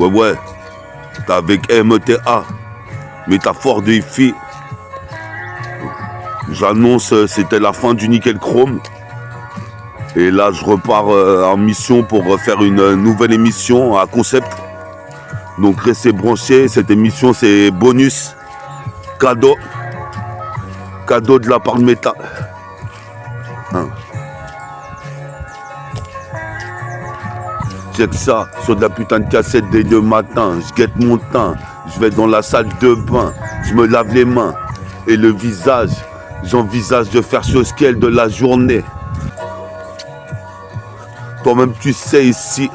Ouais, t'es avec MTA, métaphore de Hi-Fi. J'annonce, c'était la fin du Nickel Chrome. Et là, je repars en mission pour faire une nouvelle émission à concept. Donc, restez branchés. Cette émission, c'est bonus, cadeau. Cadeau de la part de Meta. Hein. Check ça, sur de la putain de cassette dès le matin. Je guette mon teint, je vais dans la salle de bain. Je me lave les mains et le visage. J'envisage de faire ce qu'elle de la journée. Toi-même tu sais ici.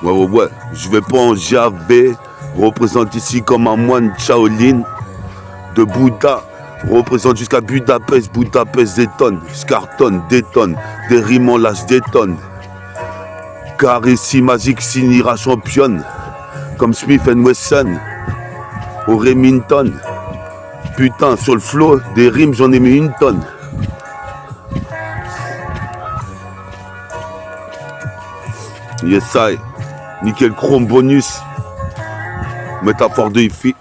Ouais, je vais pas en javer. Représente ici comme un moine Shaolin de Bouddha. Représente jusqu'à Budapest, Budapest détonne, je cartonne, détonne, des rimes en lâche détonne. Car ici Magic signera championne, comme Smith & Wesson, au Remington. Putain, sur le flow, des rimes j'en ai mis une tonne. Yes I, Nickel Chrome bonus, métaphore de Hi-Fi.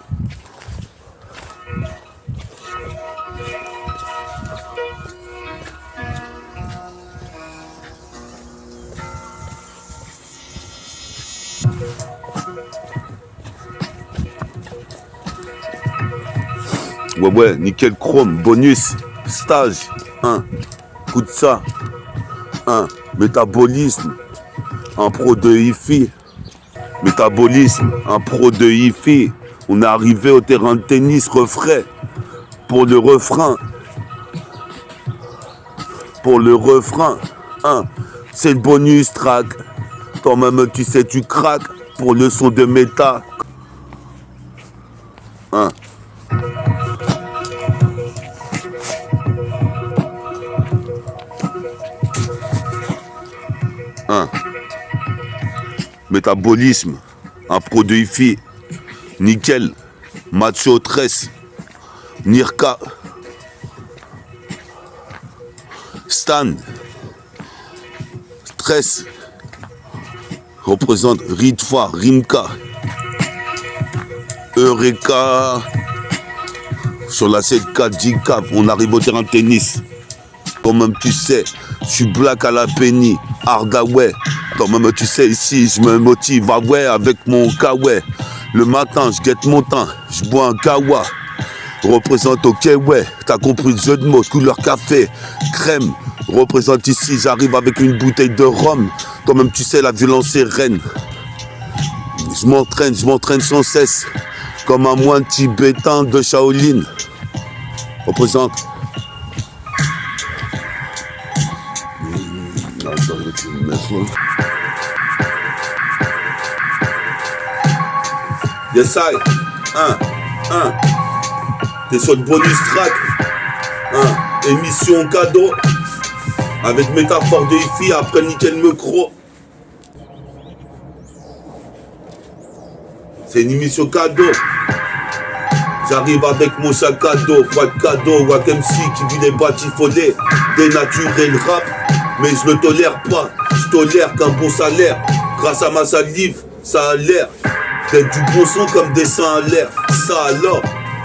Ouais, Nickel Chrome, bonus, stage, 1, coup de ça, 1, métabolisme, un pro de Hi-Fi, métabolisme, un pro de Hi-Fi, on est arrivé au terrain de tennis, refrain, pour le refrain, 1, c'est le bonus track, toi-même tu sais tu craques, pour le son de méta, 1. Métabolisme, un pro de Hi-Fi, Nickel, Macho 13, Nirka, Stan, Stress, représente Ritva, Rimka, Eureka, sur la 7K, J-Cav, on arrive au terrain de tennis. Toi-même tu sais, je suis black à la penny, Hardaway. Toi-même tu sais ici, je me motive, ah ouais, avec mon kawaii. Le matin, je guette mon teint, je bois un kawa. Représente ok, ouais, t'as compris le jeu de mots, couleur café, crème. Représente ici, j'arrive avec une bouteille de rhum. Toi-même tu sais, la violence est reine. Je m'entraîne sans cesse, comme un moine tibétain de Shaolin. Représente. Yes I, 1, t'es sur le bonus track, 1, émission cadeau, avec métaphore de Hi-Fi, après Nickel Micro. C'est une émission cadeau. J'arrive avec mon sac à dos, pas de cadeau, Wack MC qui vit les batifolés, dénaturer le rap, mais je le tolère pas, je tolère qu'un bon salaire, grâce à ma salive, ça a l'air d'être du bon son comme des seins à l'air, ça alors,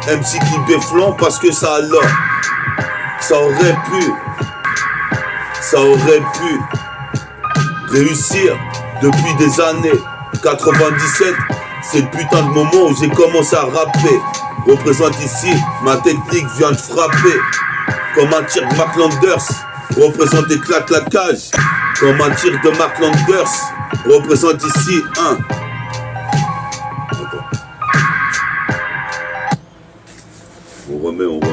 MC qui béflant parce que ça alors, ça aurait pu réussir depuis des années, 97, c'est le putain de moment où j'ai commencé à rapper. Représente ici, ma technique vient de frapper. Comme un tir de Mark Landers, représente éclate la cage. Comme un tir de Mark Landers, représente ici 1. On remet, on fait...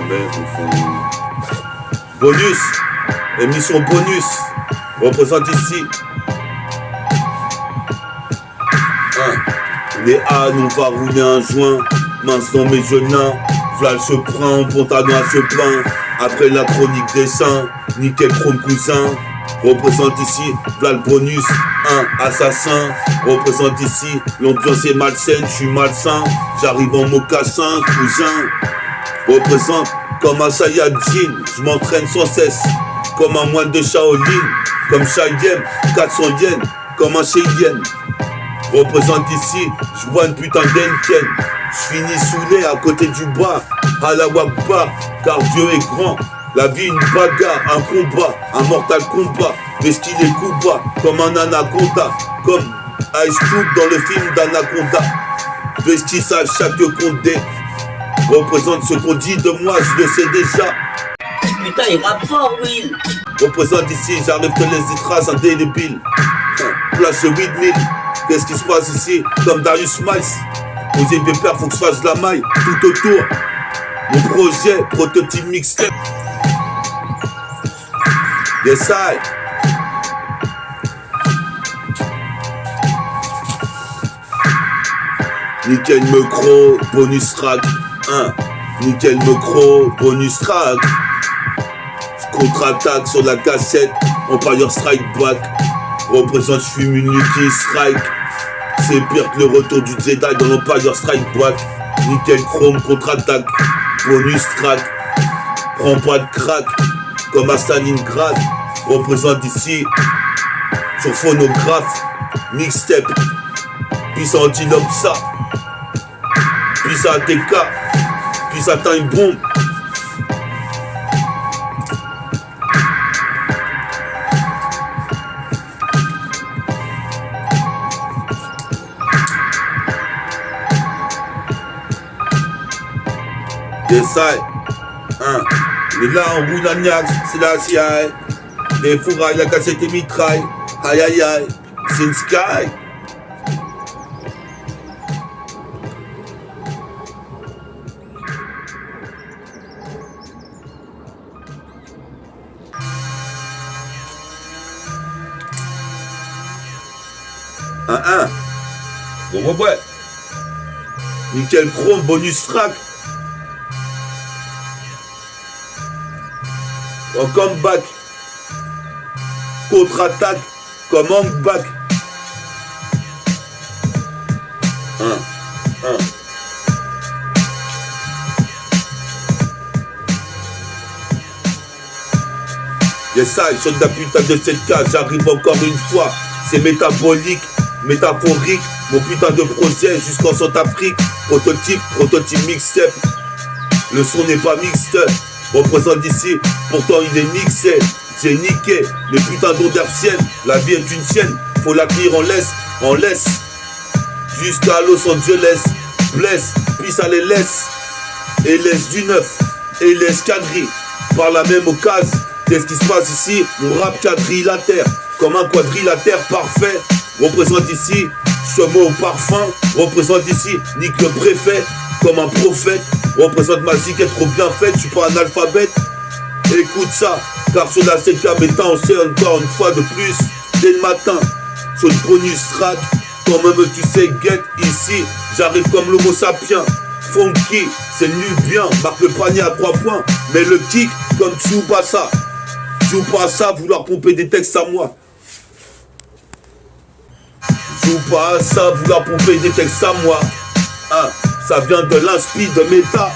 Bonus, émission bonus, représente ici 1. Les ânes, on va rouler un joint. Mince dans mes genoux, Vlal se prend, pantalon à se plaint. Après la chronique des seins, Nickel Chrome cousin. Représente ici, Vlal bonus, 1 assassin. Représente ici, l'ambiance est malsaine, je suis malsain. J'arrive en mocassin, cousin. Représente comme un Saiyajin, je m'entraîne sans cesse. Comme un moine de Shaolin, comme Cheyenne, 400 yens, comme un Cheyenne. Représente ici, je vois une putain d'Enken. Je finis saoulé à côté du bar, à la Wakbar, car Dieu est grand. La vie une bagarre, un combat, un mortal combat. Vestis les coups bas, comme un anaconda, comme Ice Cube dans le film d'Anaconda. Vestis à chaque condé, représente ce qu'on dit de moi, je le sais déjà. Putain, il rappe fort, Will. Représente ici, j'arrive te laisser des traces indélébiles. Place 8000, qu'est-ce qui se passe ici? Comme Darius Miles. Aux yeux de père, faut que je fasse de la maille tout autour. Mon projet, prototype mixtape. Yes, I. Nickel micro, bonus track. Nickel micro, bonus track. Contre-attaque sur la cassette, Empire Strike Back. Représente, je fume une Lucky Strike. C'est pire que le retour du Jedi dans l'Empire Strike Back. Nickel chrome, contre-attaque, bonus track. Prends pas de crack, comme à Stalingrad. Représente ici, sur phonographe, mixtape. Puis ça antilope ça. Puis ça ATK. Puis ça time bomb. Yes, I. Mais là, on roule la niaque, c'est la CIA. Les fourrailles, la cassette et mitraille. Aïe aïe aïe, c'est une sky. Bon, ouais. Nickel chrome, bonus track. En comeback, contre-attaque, comme back. Yes, ça, sur de la putain de cette case, j'arrive encore une fois. C'est métabolique, métaphorique, mon putain de projet jusqu'en Centrafrique. Prototype mixtape. Le son n'est pas mixte. Représente ici, pourtant il est mixé. J'ai niqué les putains d'ondes hertziennes. La vie est une chienne, faut la tenir en laisse. Jusqu'à Los Angeles, blesse, puis ça les laisse. Et laisse du neuf, et laisse quadrille. Par la même occasion, qu'est-ce qui se passe ici? Mon rap quadrilatère, comme un quadrilatère parfait. Représente ici, ce mot au parfum. Représente ici, nique le préfet, comme un prophète. Représente ma zik est trop bien faite, je suis pas un alphabète. Écoute ça, car sur la CK m'étant on sait encore une fois de plus. Dès le matin, sur le bonus track, quand même tu sais, get ici, j'arrive comme l'homo sapiens. Funky, c'est le nubien, marque le panier à 3 points, mais le kick comme Tsubasa. Joue pas à ça, vouloir pomper des textes à moi. Joue pas à ça, vouloir pomper des textes à moi. Ça vient de l'inspi de méta.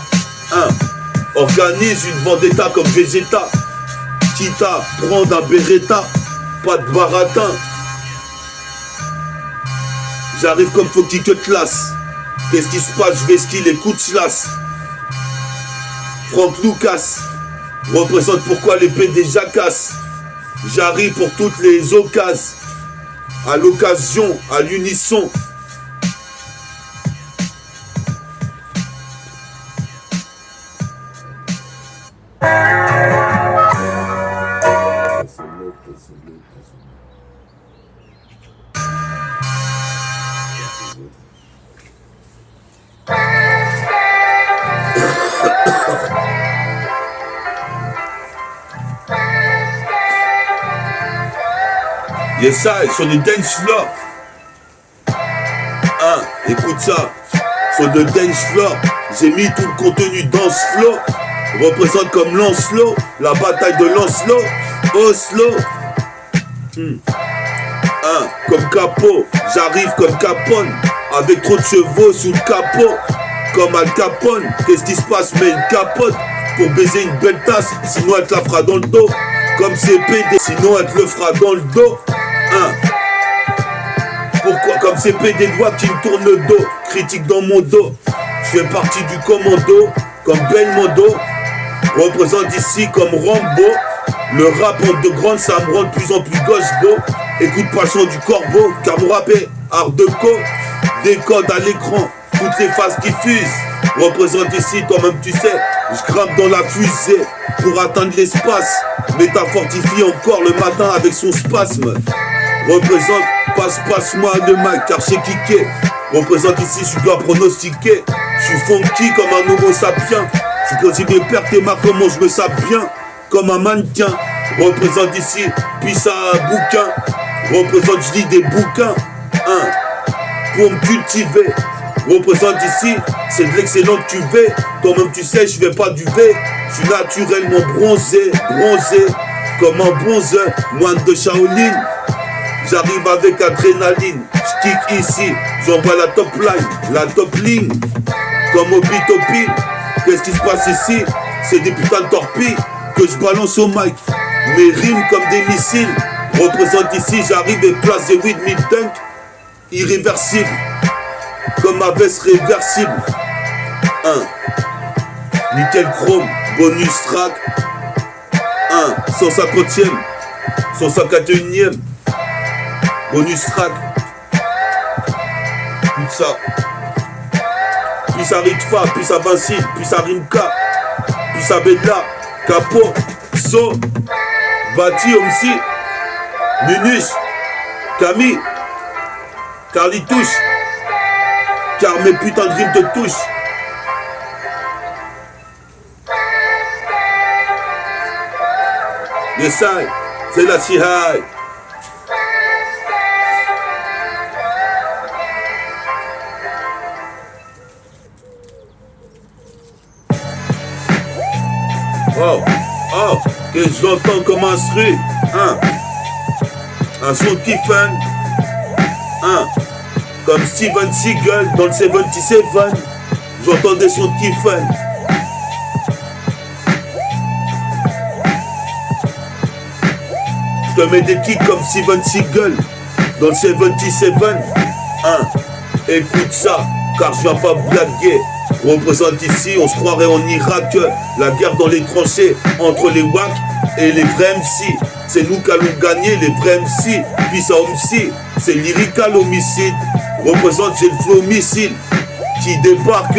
Organise une vendetta comme Vegeta. Quitte à prendre un Beretta, pas de baratin. J'arrive comme faut qu'il te classe. Qu'est-ce qui se passe? Je vais skill les coups de chlasse. Franck Lucas représente pourquoi l'épée des jacasses. J'arrive pour toutes les occasions. À l'occasion, à l'unisson. Yes, ça, sur le dance floor. Écoute ça. Sur le dance floor, j'ai mis tout le contenu dans ce flow. Représente comme Lancelot, la bataille de Lancelot, Oslo. Comme Capot, j'arrive comme Capone, avec trop de chevaux sous le capot. Comme Al Capone, qu'est-ce qui se passe? Mais il capote pour baiser une belle tasse, sinon elle te la fera dans le dos. comme CPD, sinon elle te le fera dans le dos. Hein. Pourquoi? Comme CPD doigts qui me tourne le dos, critique dans mon dos. Je fais partie du commando, comme Belmondo. Représente ici comme Rambo. Le rap en de grande, ça me rend de plus en plus gosse beau. Écoute pas le son du corbeau, car mon rap est art de co. Décode à l'écran, toutes les phases qui fusent. Représente ici, toi-même tu sais, je grimpe dans la fusée pour atteindre l'espace. Mais t'as fortifié encore le matin avec son spasme. Représente, passe-moi le mic, car j'ai kické. Représente ici, je dois pronostiquer. Je suis funky comme un homo sapiens. Je suis possible de perdre tes marques, comment je me sape bien. Comme un mannequin. Représente ici, puis ça un bouquin. Représente, je lis des bouquins. Hein, pour me cultiver. Représente ici, c'est de l'excellent cuvée. Toi-même tu sais, je vais pas duvet. Je suis naturellement bronzé, comme un bronze, moine de Shaolin. J'arrive avec adrénaline, je kick ici, j'envoie la top ligne, comme au bitopile. Qu'est-ce qui se passe ici? C'est des putains de torpilles que je balance au mic. Mes rimes comme des missiles. Représente ici, j'arrive et place des 8000 dunks. Irréversible, comme ma veste réversible. Nickel chrome, bonus track. 150e, 151e. Bonus track. Tout ça. Puis ça Ritfa, puis ça Vincile, puis ça Rimka, puis ça Bella, Capo, So, Bati, Omsi, Nunus, Camille, Carlitouche, car mes putains de rimes te touchent. Yes, I, c'est la Sihai. Oh, que j'entends comme un instru, un son qui fun, comme Steven Seagal dans le 77, j'entends des sons qui fun. Je te mets des kicks comme Steven Seagal dans le 77, écoute ça, car je viens pas blaguer. Représente ici, on se croirait en Irak, la guerre dans les tranchées entre les WAC et les vrais MC. C'est nous qui allons gagner, les vrais MC. Puis ça MC, c'est lyrical homicide. Représente, j'ai le flow missile qui débarque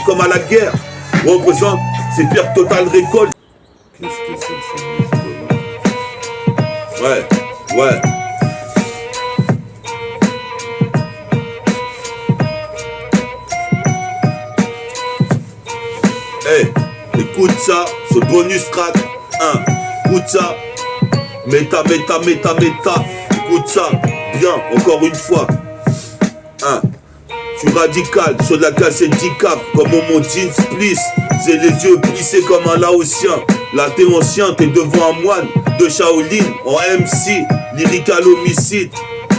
comme à la guerre. Représente, c'est Pierre Total Récolte. Qu'est-ce que c'est que ça? Ouais. Hey, écoute ça, ce bonus track, écoute ça, méta, écoute ça, bien, encore une fois, je suis radical, sur la cassette 10 cap, comme mon jeans plisse, j'ai les yeux plissés comme un laotien, là t'es ancien, t'es devant un moine, de Shaolin, en MC, lyrical homicide,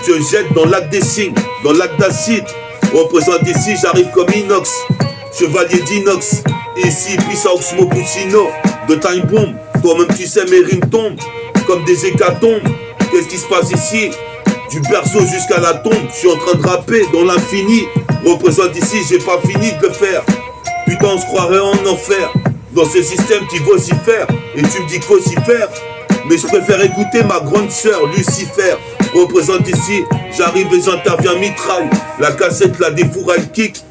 je jette dans l'acte des signes, dans l'acte d'acide, représente ici, j'arrive comme inox, chevalier d'inox. Ici, puis ça Oxmo Puccino, de Time Bomb, toi-même tu sais mes rimes tombent, comme des hécatombes. Qu'est-ce qui se passe ici? Du berceau jusqu'à la tombe, je suis en train de rapper dans l'infini. Représente ici, j'ai pas fini de le faire. Putain, on se croirait en enfer, dans ce système qui vocifère, et tu me dis qu'il faut s'y faire. Mais je préfère écouter ma grande sœur, Lucifer. Représente ici, j'arrive et j'interviens mitraille. La cassette, la défoure, elle kick.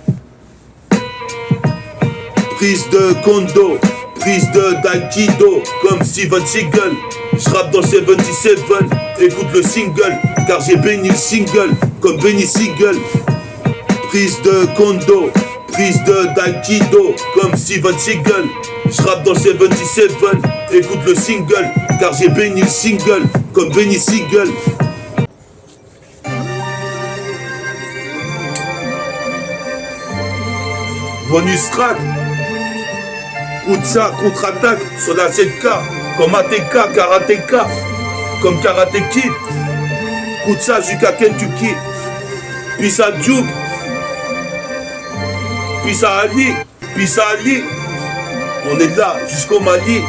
Prise de condo, prise d'aïkido, comme Steven Seagal. Je rappe dans 77, écoute le single, car j'ai béni le single, comme Benny Siegel. Prise de condo, prise d'aïkido, comme Steven Seagal. Je rappe dans 77, écoute le single, car j'ai béni le single, comme Benny Siegel. Bonus track. Écoute ça, contre-attaque sur la 7K, comme ATK, Karateka, comme Karate Kid. Écoute ça jusqu'à Kentucky. Puis ça Duke. Puis ça Ali. On est là jusqu'au Mali.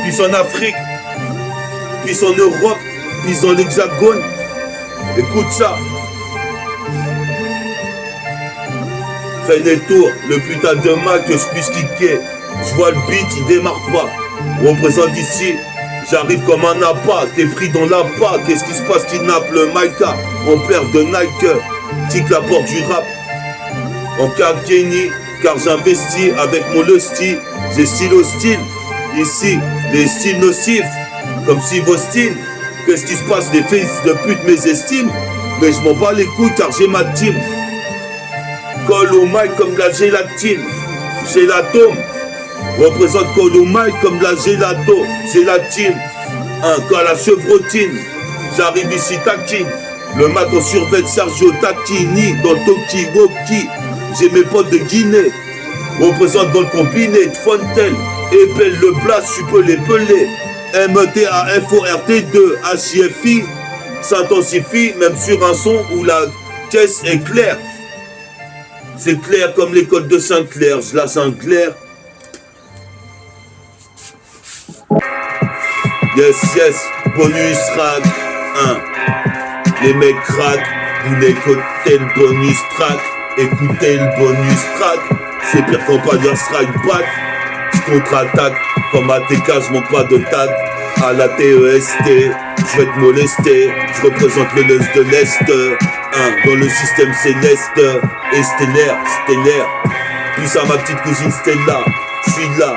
puis en Afrique, puis en Europe, puis dans l'Hexagone. Écoute ça. Fais les tours, le putain de Mac que je puisse kicker. Je vois le beat, il démarre pas. Représente ici, j'arrive comme un appât. T'es pris dans la pas, qu'est-ce qui se passe? Kidnappe le Maïka, on perd de Nike. Tique la porte du rap. En Kenny, car j'investis avec mon lusty. J'ai style hostile, ici, les styles nocifs. Comme si vos styles, qu'est-ce qui se passe? Les fils de pute mésestiment. Mais je m'en bats les couilles car j'ai ma team. Colle au mic comme de la gélatine. Gélatome représente colle au mic comme de la gélatine. Un cas à la chevrotine. J'arrive ici taquine. Le mat on survêt Sergio Tacchini. Dans le Toki-Woki. J'ai mes potes de Guinée. Représente dans le combiné de Fontaine. Épelle le blast, tu peux les peler. METAFORT2 HIFI s'intensifie même sur un son où la caisse est claire. C'est clair comme l'école de Saint-Clair, je la sens claire. Yes, yes, bonus track 1. Les mecs craquent, vous écoutez le bonus track. Écoutez le bonus track. C'est pire qu'en pas d'un strike back. Je contre-attaque, comme ATK, je manque pas de tag. À la TEST, je vais te molester. Je représente le neuf de l'Est. Dans le système céleste et stellaire. Puis ça ma petite cousine Stella. Je suis là,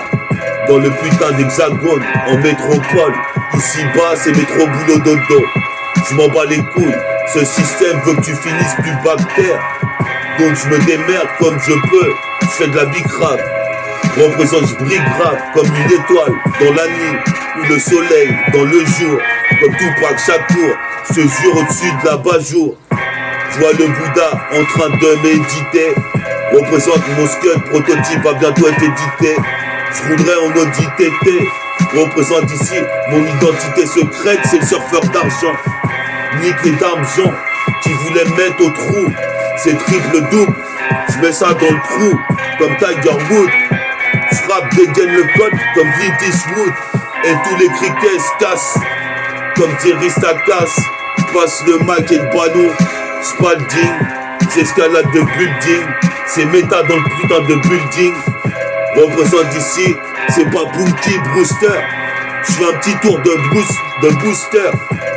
dans le putain d'hexagone, en métropole. Ici bas, c'est métro boulot dodo. Je m'en bats les couilles. Ce système veut que tu finisses plus bactère. Donc je me démerde comme je peux. Je fais de la bicrave. Représente, je brille grave comme une étoile dans la nuit ou le soleil dans le jour. Comme Tupac Shakur, je te jure au-dessus de la bas-jour. Je vois le Bouddha en train de méditer. Représente mon scud, prototype a bientôt été édité. Je roulerai en Audi TT. Représente ici mon identité secrète, c'est le surfeur d'argent. Nique les dames gens qui voulaient me mettre au trou. C'est triple double, je mets ça dans le trou comme Tiger Woods. Frappe, dégaine le code comme Clint Eastwood. Et tous les criquets se cassent comme Thierry Stakas. Passe le mic et le ballon. Spalding, j'escalade de building. C'est méta dans le putain de building. Représente ici, c'est pas Bunky Brewster. Je fais un petit tour de booster.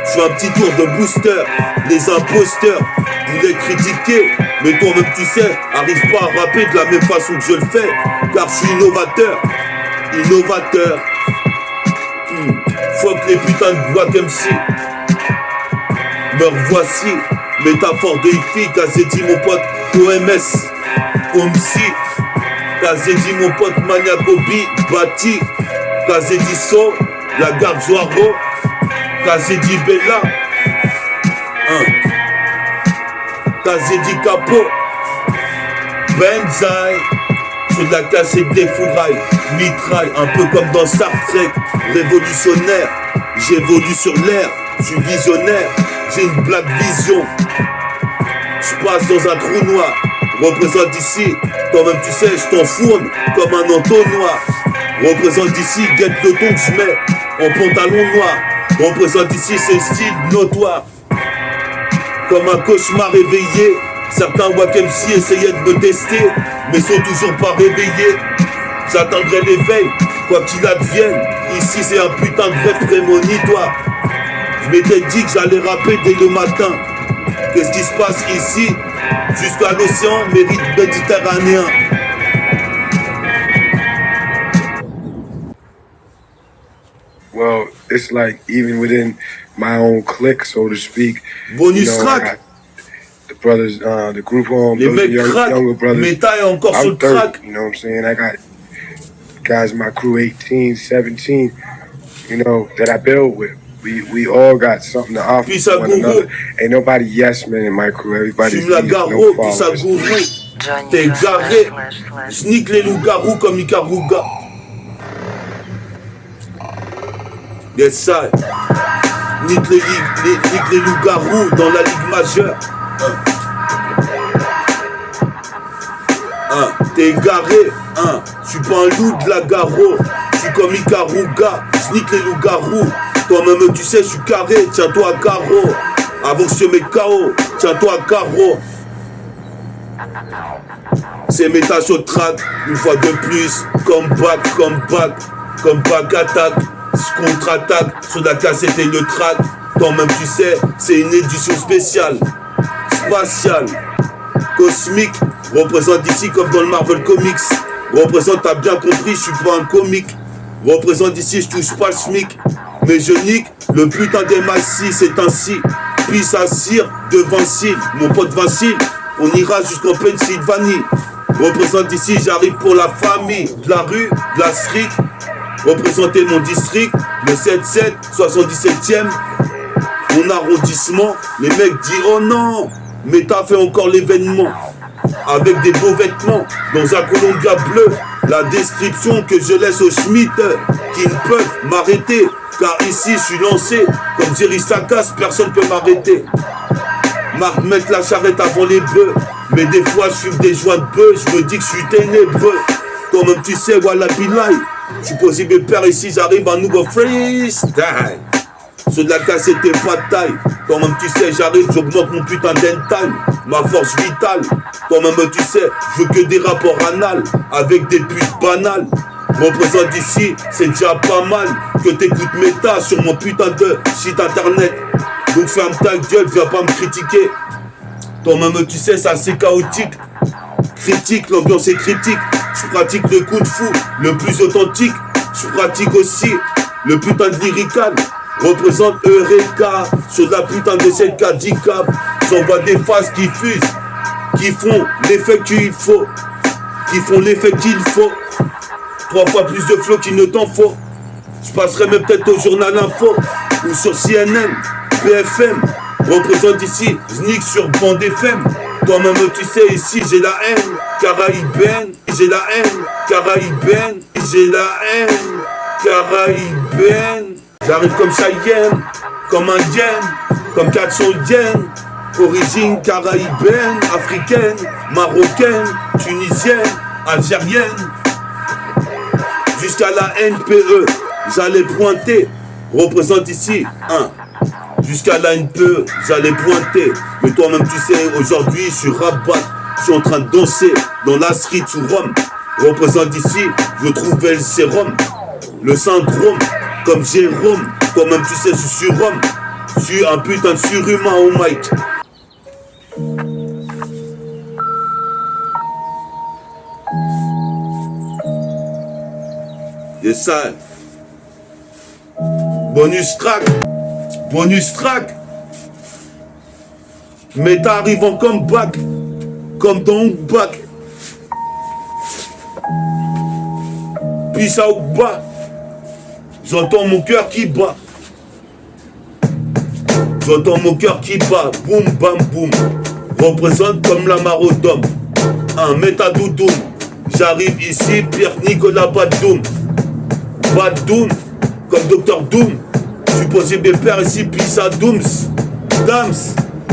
Je fais un petit tour de booster. Les imposteurs voulaient critiquer, mais toi-même tu sais, arrive pas à rapper de la même façon que je le fais, car je suis innovateur. Fuck les putains de Black MC. Me revoici, métaphore de hippie, qu'a dit mon pote OMS, OMC, qu'a dit mon pote Maniacobi, Bati, qu'a dit So, la garde Joaro, qu'a dit Bella, qu'a dit Capo, Benzaï, sur de la cassette des fourrailles, mitraille, un peu comme dans Star Trek, révolutionnaire, j'évolue sur l'air, je suis visionnaire, j'ai une black vision, je passe dans un trou noir, représente ici, quand même tu sais, je t'enfourne comme un entonnoir, représente ici, guette le ton que je mets en pantalon noir, représente ici, c'est style notoire, comme un cauchemar réveillé. Certains Wack MC essayaient de me tester, mais sont toujours pas réveillés. J'attendrai l'éveil, quoi qu'il advienne. Ici c'est un putain de vrai prémonitoire. Je m'étais dit que j'allais rapper dès le matin. Qu'est-ce qui se passe ici? Jusqu'à l'océan méditerranéen. Well, it's like even within my own clique, so to speak. Bonus track. The brothers, the group home, les mecs crack, younger brothers. Méta est encore sur le 30, track. You know what I'm saying? I got guys in my crew 18, 17, you know, that I build with. We all got something to offer to one another. Ain't nobody yes man in my crew. Everybody's la garou, puis ça gourou. T'es garé. Je nique les loups-garous comme Ikaruga. Yes, ça. Nique les loups-garous dans la ligue majeure. T'es garé. Hein, je suis pas un loup de la Garo. Je suis comme Ikaruga, je nique les loups-garous. Toi-même tu sais, je suis carré, tiens-toi à carreau. Avant que je te mette KO, tiens-toi à carreau. C'est méta sur track, une fois de plus. Comeback, attaque. Je contre-attaque, sur la cassette et le track. Toi-même tu sais, c'est une édition spéciale. Spatiale, cosmique. Représente ici comme dans le Marvel Comics. Représente, t'as bien compris, je suis pas un comique. Représente ici, je touche pas le SMIC. Mais je nique le putain des massifs, c'est ainsi. Puis ça cire de Vincile, mon pote Vincile. On ira jusqu'en Pennsylvanie. Représente ici, j'arrive pour la famille. De la rue, de la street. Représenter mon district, le 7-7, 77e. Mon arrondissement, les mecs disent oh non, mais t'as fait encore l'événement. Avec des beaux vêtements, dans un Columbia bleu. La description que je laisse aux Schmitt, qui ne peuvent m'arrêter. Car ici je suis lancé, comme Jerry Sakas, personne peut m'arrêter. Marc mettre la charrette avant les bœufs. Mais des fois je fume des joints de bœufs, je me dis que je suis ténébreux. Toi même tu sais, voilà Bilal. Je suis possible de perdre ici, j'arrive à nouveau freestyle. Sur de la cassette et pas de taille. Toi-même tu sais, j'arrive, j'augmente mon putain d'end-time. Ma force vitale. Toi-même tu sais, je veux que des rapports anal avec des putes banales. Représente ici, c'est déjà pas mal que t'écoutes méta sur mon putain de site internet. Donc ferme ta gueule, viens pas me critiquer. Toi-même tu sais, ça c'est chaotique. Critique, l'ambiance est critique. Je pratique le coup de fou, le plus authentique. Je pratique aussi le putain de lyrical. Représente Eureka sur la putain de cette handicap. J'envoie des phases qui fusent, qui font l'effet qu'il faut, qui font l'effet qu'il faut. 3 fois plus de flow qu'il ne t'en faut. Je passerai même peut-être au journal info ou sur CNN, BFM. Représente ici, Znick sur Bande FM. Toi-même tu sais, ici j'ai la haine caraïbène, j'ai la haine caraïbène, j'ai la haine caraïbène. J'arrive comme Cheyenne, comme indienne, comme 400 yens. Origine caraïbène, africaine, marocaine, tunisienne, algérienne. Jusqu'à la NPE, j'allais pointer. Représente ici, jusqu'à la NPE, j'allais pointer. Mais toi-même tu sais, aujourd'hui je suis rabat. Je suis en train de danser dans la street sous Rome. Représente ici, je trouvais le sérum. Le syndrome, comme Jérôme. Toi-même tu sais, je suis sur Rome. Je suis un putain de surhumain au mic. Yes, ça. Bonus track. Bonus track. Mais t'arrives en comeback. Comme dans Back. Puis ça au bas. J'entends mon cœur qui bat. J'entends mon cœur qui bat. Boum, bam, boum. Représente comme la marodome. Un métadoudoum. J'arrive ici, Pierre-Nicolas Badoum. Badoum, comme Dr Doom. Je suis posé mes pères ici, puis ça Dooms. Dams.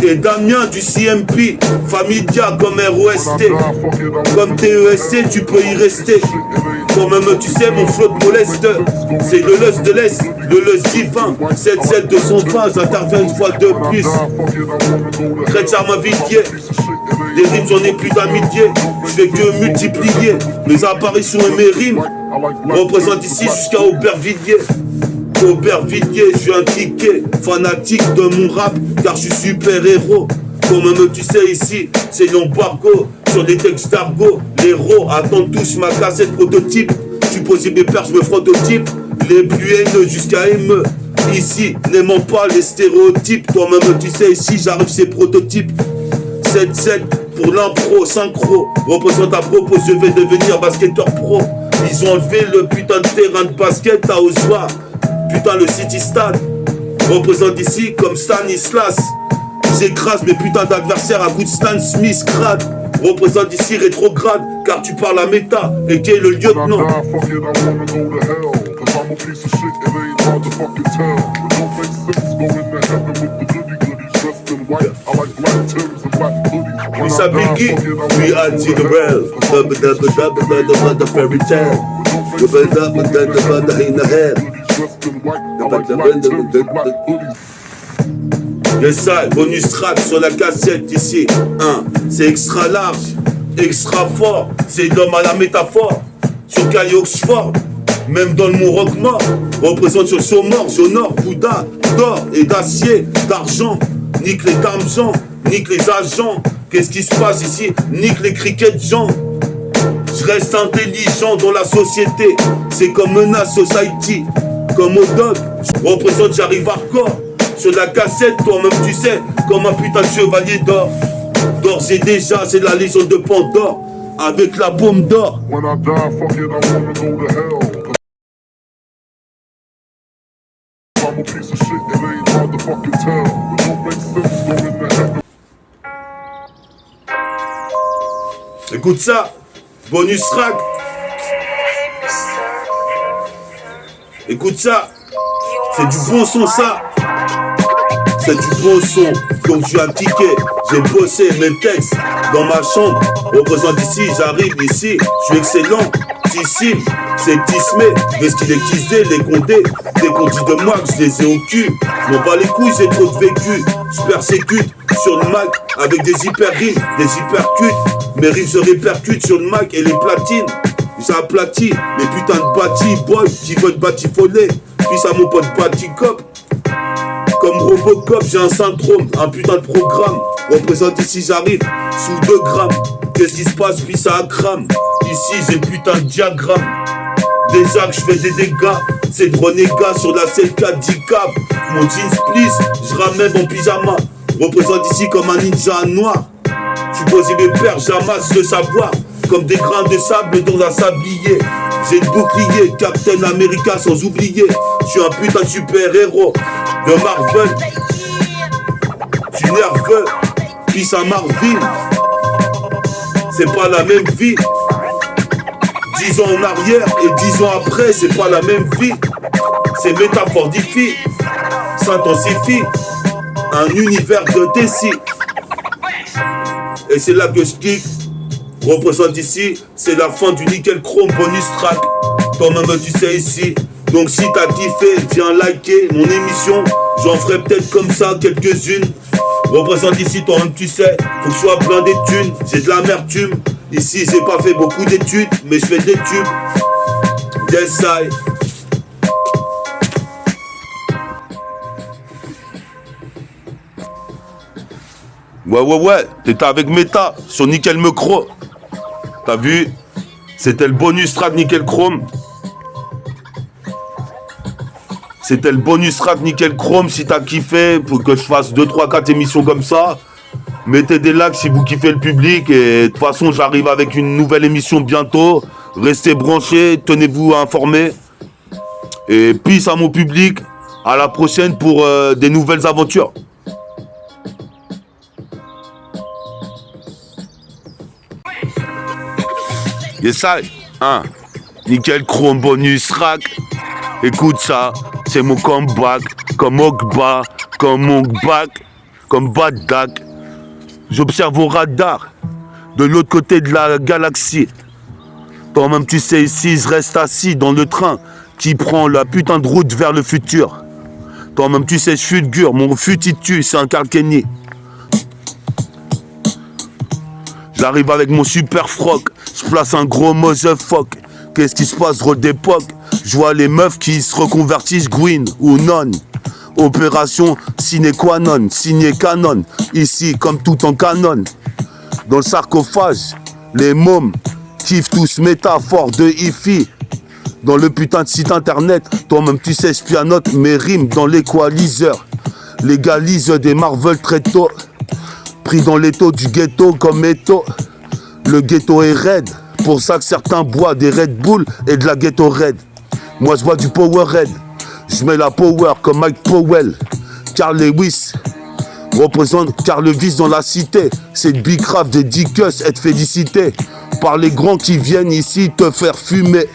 Et Damien du CMP, Familia comme ROST, comme TEST, tu peux y rester. Toi-même tu sais, mon flow te moleste. C'est le lust de l'Est, le lust divin. 7-7 220, j'interviens une fois de plus. Crête Sarmavillier, des rimes j'en ai plus d'un millier. Je fais que multiplier mes apparitions et mes rimes. Représente ici jusqu'à Aubervilliers. Aubervilliers, je suis un ticket fanatique de mon rap, car je suis super héros. Comme tu sais ici, c'est l'embargo. Sur des textes d'argot, les héros attendent tous ma cassette prototype. Je suis posé mes pères, je me frotte au type. Les plus haineux jusqu'à ME. Ici, n'aimant pas les stéréotypes. Toi-même tu sais ici, j'arrive ces prototypes. 7-7 pour l'impro, synchro. Représente à propos, je vais devenir basketteur pro. Ils ont enlevé le putain de terrain de basket à Oswa. Putain le City Stade. Représente ici comme Stanislas. J'écrase mes putains d'adversaires à coup de Stan Smith crade. Représente ici rétrograde, car tu parles à méta et qui est le lieutenant. Puis a Biggie, puis a T-The-Real. The fairy tale. In the head. Yes, ça, bonus track sur la cassette ici. C'est extra large, extra fort. C'est d'homme à la métaphore. Sur Caille Oxford, même dans le mot rock mort. Représente sur son mort, j'honore Bouddha, d'or et d'acier, d'argent. Nique les dames-gens, nique les agents. Qu'est-ce qui se passe ici? Nique les crickets gens. Je reste intelligent dans la société. C'est comme Menace Society, comme Odog. Je représente, j'arrive hardcore. Sur la cassette, toi-même tu sais, comme un putain de chevalier d'or. D'ores et déjà, c'est la légende de Pandore. Avec la bombe d'or. When I die, fuck it, I wanna go to hell. I'm a piece of shit, it ain't hard to fucking tell. It don't make sense going to heaven. Écoute ça, bonus track. Écoute ça, c'est du bon son ça. C'est du bon son, donc je suis appliqué. J'ai bossé mes textes dans ma chambre. Représente ici, j'arrive ici, je suis excellent. Tissime, c'est Tismé, mais ce qu'il est quisé, les condés. Dès qu'on dit de moi que je les ai au cul, je m'en bats les couilles, j'ai trop de vécu. Je persécute sur le mic avec des hyper rimes, des hypercutes. Mes rimes se répercutent sur le mic et les platines. J'aplatis les putains de bâtis boys qui veulent batifoler. Puis ça mon pote Baticop. Comme Robocop, j'ai un syndrome, un putain de programme. Représente ici, j'arrive sous 2 grammes. Qu'est-ce qui se passe? Puis ça crame. Ici, j'ai putain de diagramme. Déjà que je fais des dégâts, c'est de renégat sur la 7-4 d'ICAP. Mon jean spliss, je ramène mon pyjama. Représente ici comme un ninja noir. Tu poses mes pères, j'amasse le savoir. Comme des grains de sable dans un sablier. J'ai le bouclier, Captain America sans oublier. Je suis un putain de super-héros de Marvel. Je suis nerveux, puis ça Marvin. C'est pas la même vie. 10 ans en arrière et 10 ans après, c'est pas la même vie. C'est métaphordifie, s'intensifie. Un univers de Tessie. Et c'est là que je kiffe. Représente ici, c'est la fin du nickel chrome bonus track. Toi-même tu sais ici. Donc si t'as kiffé, viens liker mon émission. J'en ferai peut-être comme ça quelques-unes. Représente ici, toi-même tu sais. Faut que je sois blindé de thunes, j'ai de l'amertume. Ici j'ai pas fait beaucoup d'études, mais je fais des tubes. Yes I. Ouais, t'étais avec Meta sur Nickel Micro. T'as vu? C'était le bonus track Nickel Chrome. C'était le bonus track Nickel Chrome. Si t'as kiffé, pour que je fasse 2, 3, 4 émissions comme ça, mettez des likes si vous kiffez le public. Et de toute façon, j'arrive avec une nouvelle émission bientôt. Restez branchés, tenez-vous informés. Et peace à mon public. À la prochaine pour des nouvelles aventures. Yes, I. Nickel Chrome bonus track. Écoute ça, c'est mon comeback. Comme Ogba, comme Ongbak, comme Badak. J'observe au radar, de l'autre côté de la galaxie. Toi-même tu sais ici, je reste assis dans le train qui prend la putain de route vers le futur. Toi-même tu sais, je fulgure, mon futitu, c'est un Kalkeni. J'arrive avec mon super froc, je place un gros motherfuck. Qu'est-ce qui se passe, drôle d'époque? Je vois les meufs qui se reconvertissent Gwyn ou non. Opération sine qua non, signé canon. Ici, comme tout en canon. Dans le sarcophage, les mômes kiffent tous métaphores de hi-fi. Dans le putain de site internet, toi-même tu sais, je pianote mes rimes dans l'équaliseur. Légalise des Marvel très tôt. Pris dans l'étau du ghetto comme étau. Le ghetto est raide. Pour ça que certains boivent des Red Bull et de la ghetto red. Moi je bois du Powerade. Je mets la power comme Mike Powell. Carl Lewis représente Carl Lewis dans la cité. C'est le big rap des Dickus, être félicité par les grands qui viennent ici te faire fumer.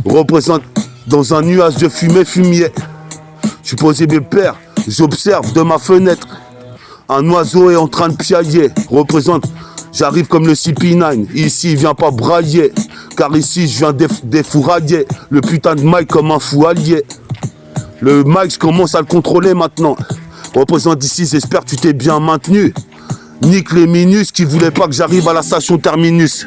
Représente dans un nuage de fumée fumier. Je suis posé mes pères, j'observe de ma fenêtre. Un oiseau est en train de piailler. Représente, j'arrive comme le CP9. Ici, il vient pas brailler. Car ici, je viens défourailler. Le putain de mic comme un fou allié. Le mic, je commence à le contrôler maintenant. Représente ici, j'espère que tu t'es bien maintenu. Nique les minus qui voulaient pas que j'arrive à la station terminus.